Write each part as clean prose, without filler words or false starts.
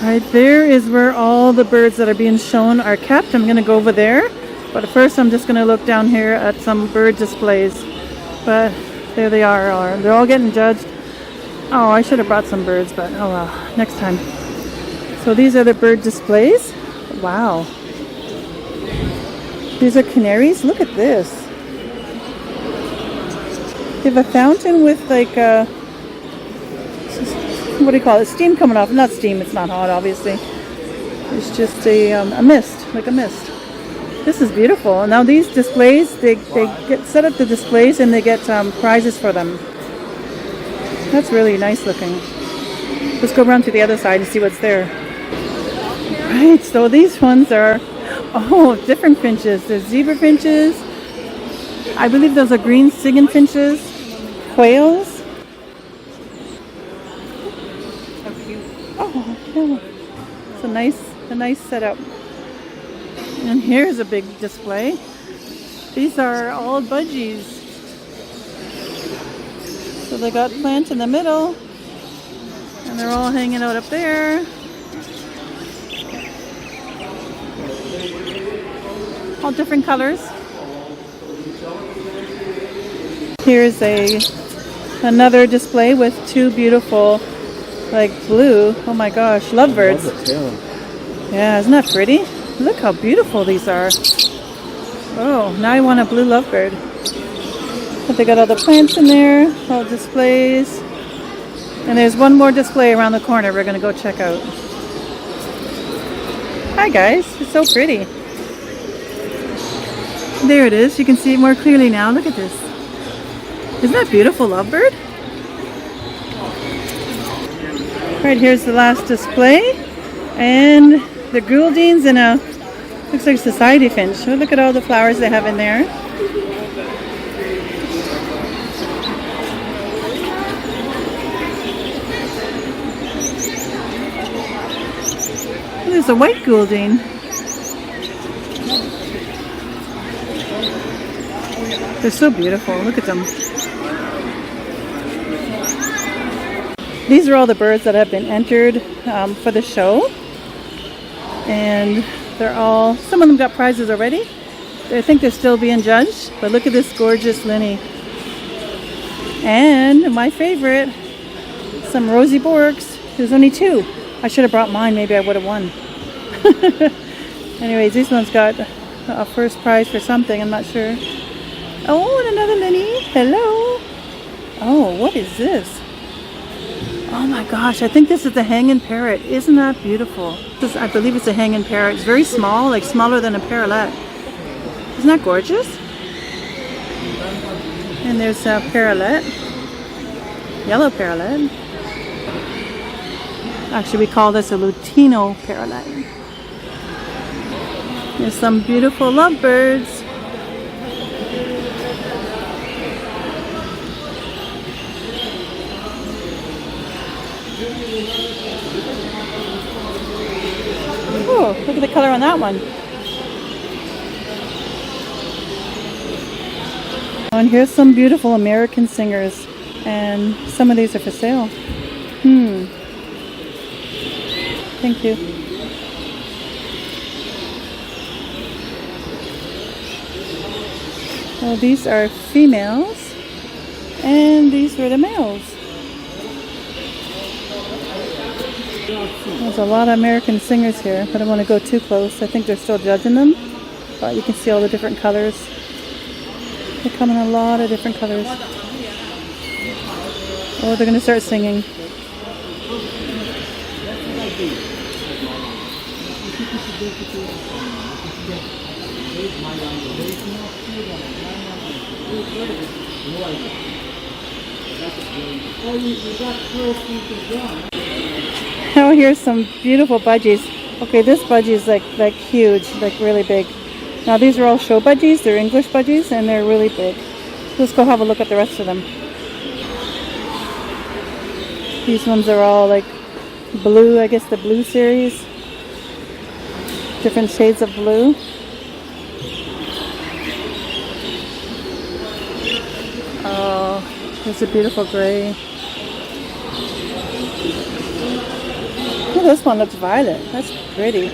Right there is where all the birds that are being shown are kept. I'm going to go over there. But first I'm just going to look down here at some bird displays. But there they are. They're all getting judged. Oh, I should have brought some birds, but oh well, next time. So these are the bird displays. Wow. These are canaries. Look at this. They have a fountain with like a, what do you call it? Steam coming off. Not steam, it's not hot obviously. It's just a mist, like a mist. This is beautiful. Now these displays, they get set up the displays and they get prizes for them. That's really nice looking. Let's go around to the other side and see what's there. Right, so these ones are, oh, different finches. There's zebra finches. I believe those are green singing finches. Quails. Oh, yeah. It's a nice setup. And here's a big display. These are all budgies. So they got plants in the middle, and they're all hanging out up there. All different colors. Here's another display with two beautiful, like blue, oh my gosh, lovebirds. Yeah, isn't that pretty? Look how beautiful these are. Oh, now I want a blue lovebird. But they got all the plants in there, all displays. And there's one more display around the corner we're going to go check out. Hi guys, it's so pretty. There it is, you can see it more clearly now. Look at this. Isn't that beautiful lovebird? Right, here's the last display. And the Gouldings and a, looks like society finch. Oh, look at all the flowers they have in there. There's a white Goulding. They're so beautiful. Look at them. These are all the birds that have been entered for the show. And they're all, some of them got prizes already. I think they're still being judged. But look at this gorgeous linny. And my favorite, some Rosy Borks. There's only two. I should have brought mine. Maybe I would have won. Anyways, this one's got a first prize for something. I'm not sure. Oh, and another linny. Hello. Oh, what is this? Oh my gosh, I think this is the hanging parrot. Isn't that beautiful? I believe it's a hanging parrot. It's very small, like smaller than a parrotlet. Isn't that gorgeous? And there's a parrotlet. Yellow parrotlet. Actually, we call this a Lutino parrotlet. There's some beautiful lovebirds. Oh, look at the color on that one. And here's some beautiful American singers. And some of these are for sale. Thank you. Well, these are females. And these were the males. There's a lot of American singers here, but I don't want to go too close. I think they're still judging them. But you can see all the different colors. They come in a lot of different colors. Oh, they're going to start singing. Oh, here's some beautiful budgies. Okay, this budgie is like huge, like really big. Now these are all show budgies. They're English budgies, and they're really big. Let's go have a look at the rest of them. These ones are all like blue, I guess the blue series. Different shades of blue. Oh, there's a beautiful gray. Oh, this one looks violet. That's pretty.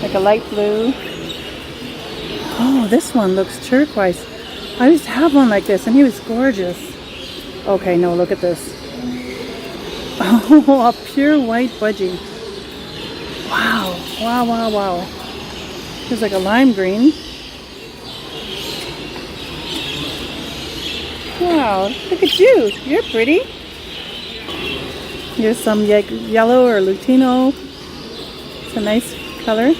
Like a light blue. Oh, this one looks turquoise. I used to have one like this and he was gorgeous. Okay, no, look at this. Oh, a pure white budgie. Wow, wow, wow, wow. It's like a lime green. Wow, look at you. You're pretty. Here's some yellow or Lutino. It's a nice color.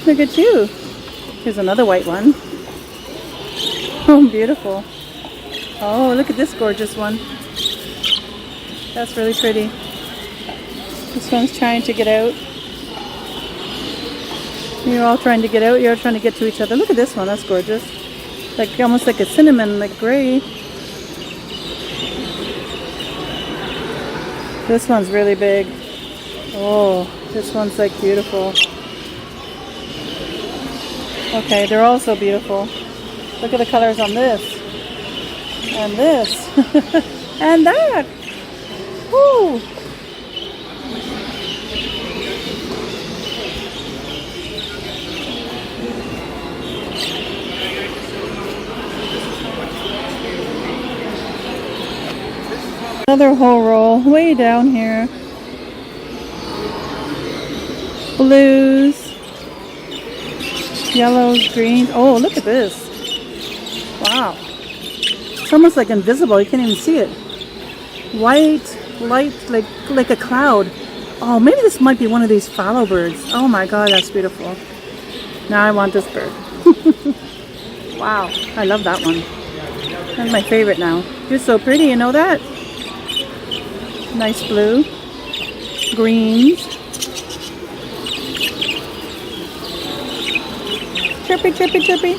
Look at you. Here's another white one. Oh, beautiful. Oh, look at this gorgeous one. That's really pretty. This one's trying to get out. You're all trying to get out. You're all trying to get to each other. Look at this one. That's gorgeous. Like almost like a cinnamon, like gray. This one's really big. Oh, this one's like beautiful. Okay, they're all so beautiful. Look at the colors on this. And this. And that. Woo! Another whole roll way down here. Blues, yellows, greens. Oh, look at this. Wow. It's almost like invisible. You can't even see it. White, light, like a cloud. Oh, maybe this might be one of these fallow birds. Oh my God, that's beautiful. Now I want this bird. Wow, I love that one. That's my favorite now. You're so pretty, you know that? Nice blue, greens, chirpy, chirpy, chirpy.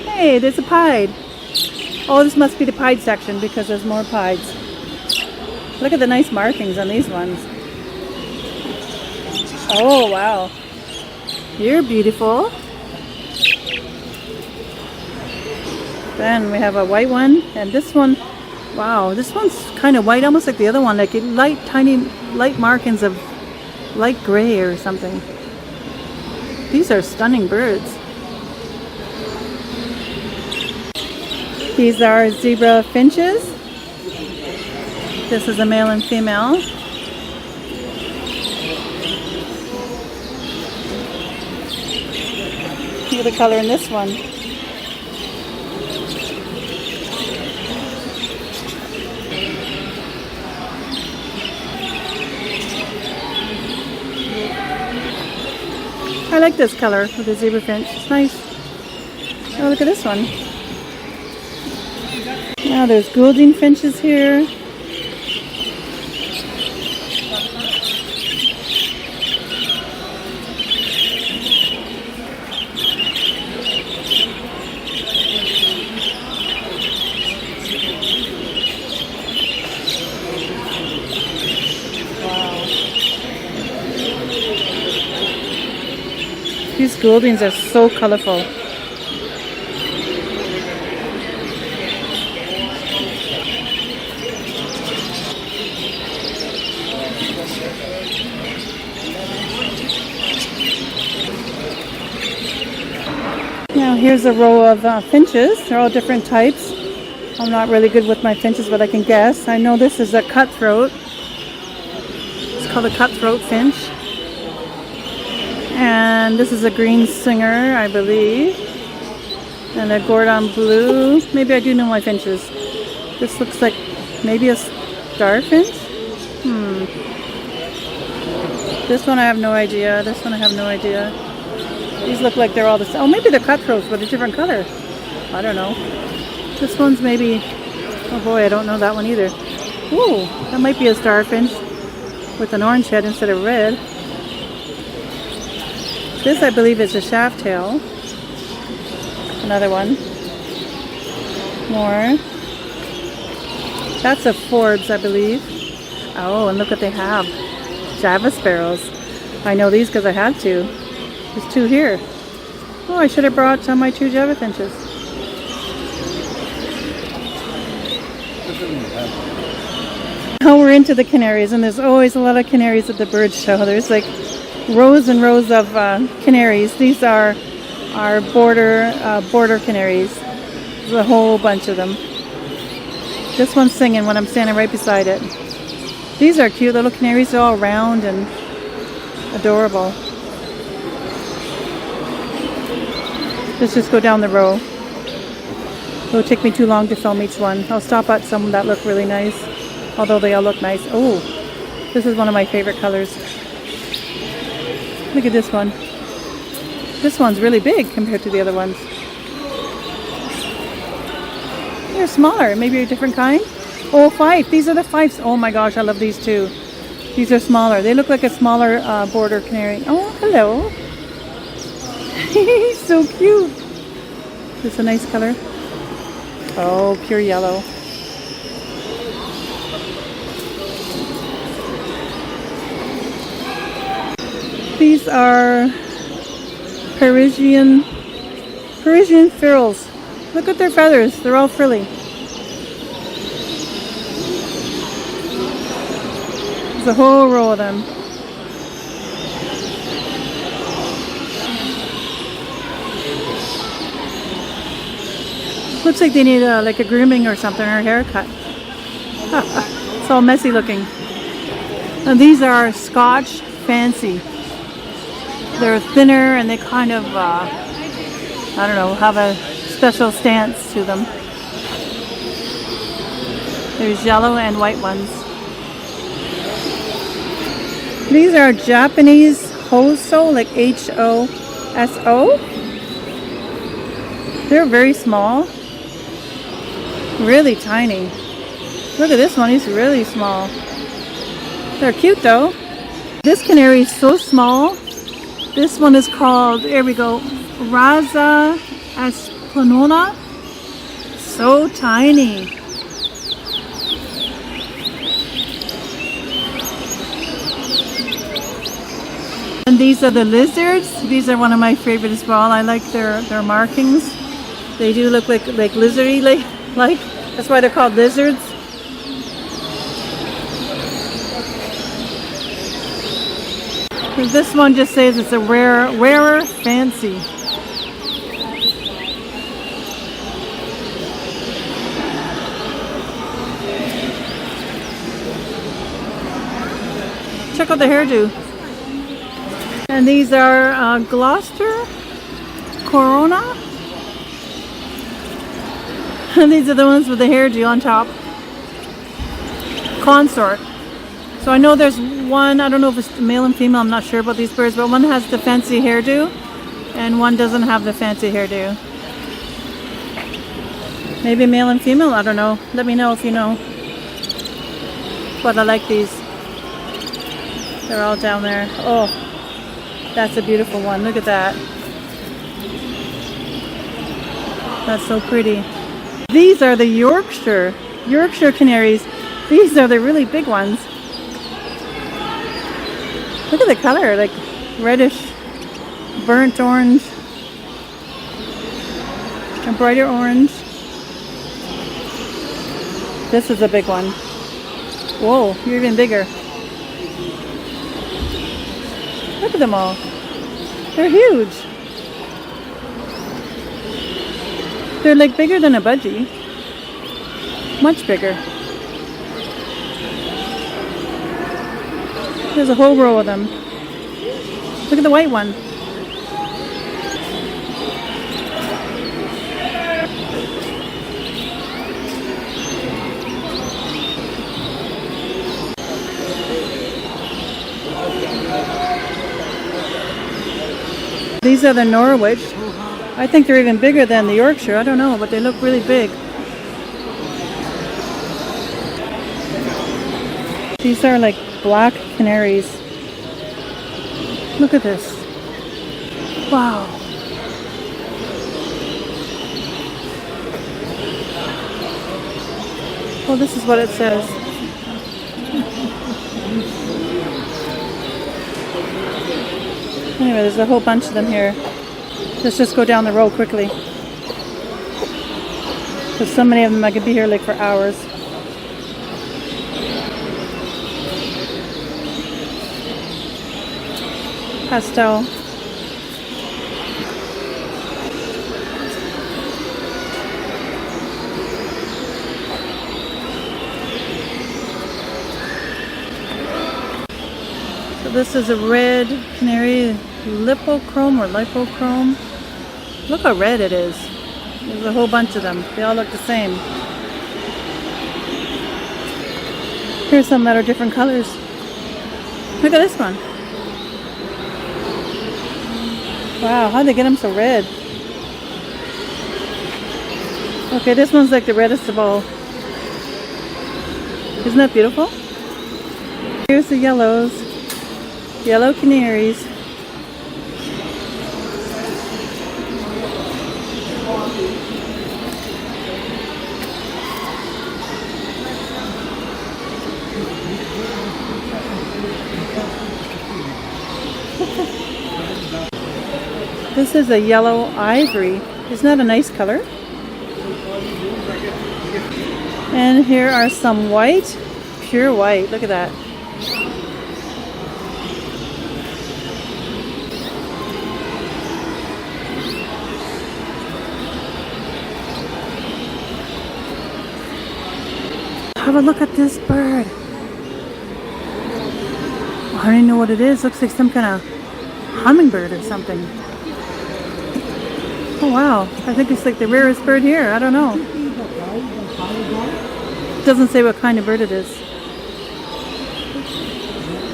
Hey, there's a pied. Oh, this must be the pied section because there's more pieds. Look at the nice markings on these ones. Oh, wow. You're beautiful. Then we have a white one. And this one, wow, this one's kind of white, almost like the other one. Like light, tiny, light markings of light gray or something. These are stunning birds. These are zebra finches. This is a male and female. Look at the color in this one. I like this color with the zebra finch. It's nice. Oh, look at this one. Now there's Goulding finches here. These Gouldings are so colorful. Now here's a row of finches. They're all different types. I'm not really good with my finches, but I can guess. I know this is a cutthroat. It's called a cutthroat finch. And this is a green singer, I believe. And a Gordon blue. Maybe I do know my finches. This looks like maybe a starfinch? This one I have no idea. This one I have no idea. These look like they're all the same. Oh, maybe they're cutthroats, but a different color. I don't know. This one's maybe... Oh boy, I don't know that one either. Ooh, that might be a starfinch with an orange head instead of red. This, I believe, is a shaft tail. Another one. More. That's a Forbes, I believe. Oh, and look what they have. Java sparrows. I know these because I had to. There's two here. Oh, I should have brought my two Java Finches. Now we're into the Canaries, and there's always a lot of Canaries at the bird show. There's like rows and rows of Canaries. These are our border Canaries. There's a whole bunch of them. This one's singing when I'm standing right beside it. These are cute little Canaries. They're all round and adorable. Let's just go down the row. It'll take me too long to film each one. I'll stop at some that look really nice, although they all look nice. Oh, this is one of my favorite colors. Look at this one. This one's really big compared to the other ones. They're smaller, maybe a different kind. Oh, Fife. These are the Fifes. Oh my gosh, I love these too. These are smaller. They look like a smaller border canary. Oh, hello. He's so cute. This is a nice color. Oh, pure yellow. These are Parisian Frills. Look at their feathers. They're all frilly. There's a whole row of them. Looks like they need like a grooming or something, or a haircut. It's all messy looking. And these are Scotch Fancy. They're thinner and they kind of, I don't know, have a special stance to them. There's yellow and white ones. These are Japanese Hoso, like H-O-S-O. They're very small. Really tiny. Look at this one, he's really small. They're cute though. This canary is so small. This one is called, here we go, Raza Espanola. So tiny. And these are the lizards. These are one of my favorite as well. I like their markings. They do look like lizardy, like that's why they're called lizards. This one just says it's a rarer fancy. Check out the hairdo. And these are Gloster, Corona. And these are the ones with the hairdo on top. Consort. So I know there's one, I don't know if it's male and female, I'm not sure about these birds, but one has the fancy hairdo and one doesn't have the fancy hairdo. Maybe male and female, I don't know. Let me know if you know. But I like these. They're all down there. Oh, that's a beautiful one. Look at that. That's so pretty. These are the Yorkshire Canaries. These are the really big ones. Look at the color, like reddish, burnt orange, a brighter orange. This is a big one. Whoa, you're even bigger. Look at them all. They're huge. They're like bigger than a budgie. Much bigger. There's a whole row of them. Look at the white one. These are the Norwich. I think they're even bigger than the Yorkshire. I don't know, but they look really big. These are like black canaries. Look at this. Wow. Well, this is what it says. Anyway, there's a whole bunch of them here. Let's just go down the road quickly. Because so many of them I could be here like for hours. Pastel. So this is a red canary, lipochrome or lipochrome. Look how red it is. There's a whole bunch of them. They all look the same. Here's some that are different colors. Look at this one. Wow, how'd they get them so red? Okay, this one's like the reddest of all. Isn't that beautiful? Here's the yellows. Yellow canaries. This is a yellow ivory. Isn't that a nice color? And here are some white, pure white. Look at that. Have a look at this bird. I don't even know what it is. Looks like some kind of hummingbird or something. Oh wow, I think it's like the rarest bird here. I don't know. It doesn't say what kind of bird it is.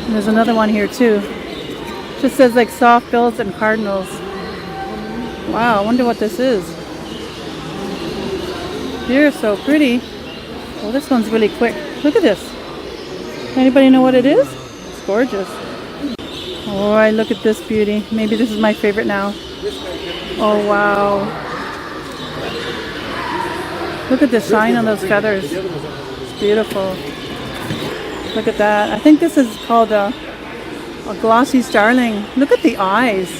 And there's another one here too. It just says like softbills and cardinals. Wow, I wonder what this is. You're so pretty. Well, this one's really quick. Look at this. Anybody know what it is? It's gorgeous. Oh, I look at this beauty. Maybe this is my favorite now. Oh, wow. Look at the shine on those feathers. It's beautiful. Look at that. I think this is called a glossy starling. Look at the eyes.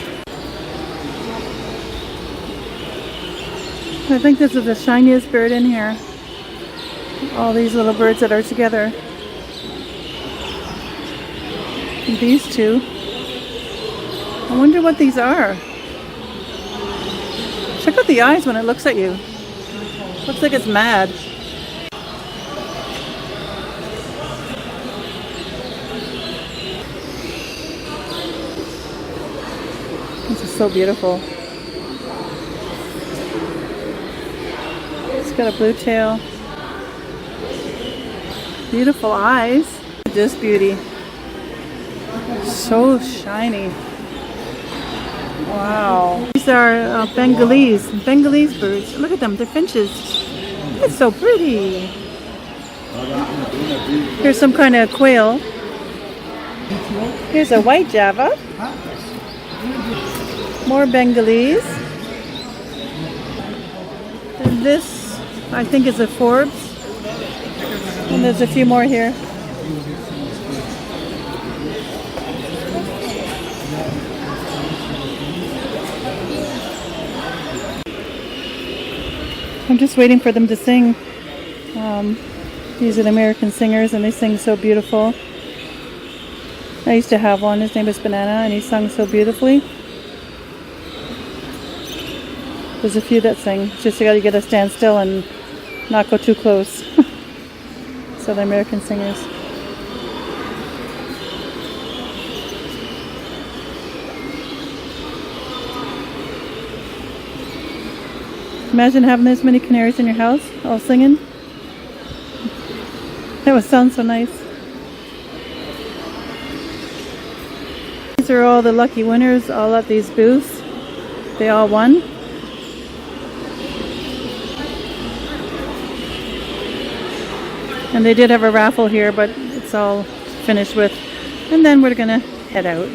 I think this is the shiniest bird in here. All these little birds that are together. And these two. I wonder what these are. Check out the eyes when it looks at you. Looks like it's mad. This is so beautiful. It's got a blue tail. Beautiful eyes. This beauty. So shiny. Wow. These are Bengalese birds. Look at them. They're finches. It's so pretty. Here's some kind of quail. Here's a white Java. More Bengalese. And this, I think, is a Forbes. And there's a few more here. I'm just waiting for them to sing. These are the American singers and they sing so beautiful. I used to have one. His name is Banana and he sung so beautifully. There's a few that sing. Just you gotta get to stand still and not go too close. So the American singers. Imagine having this many canaries in your house, all singing. That would sound so nice. These are all the lucky winners, all at these booths. They all won. And they did have a raffle here, but it's all finished with. And then we're gonna head out.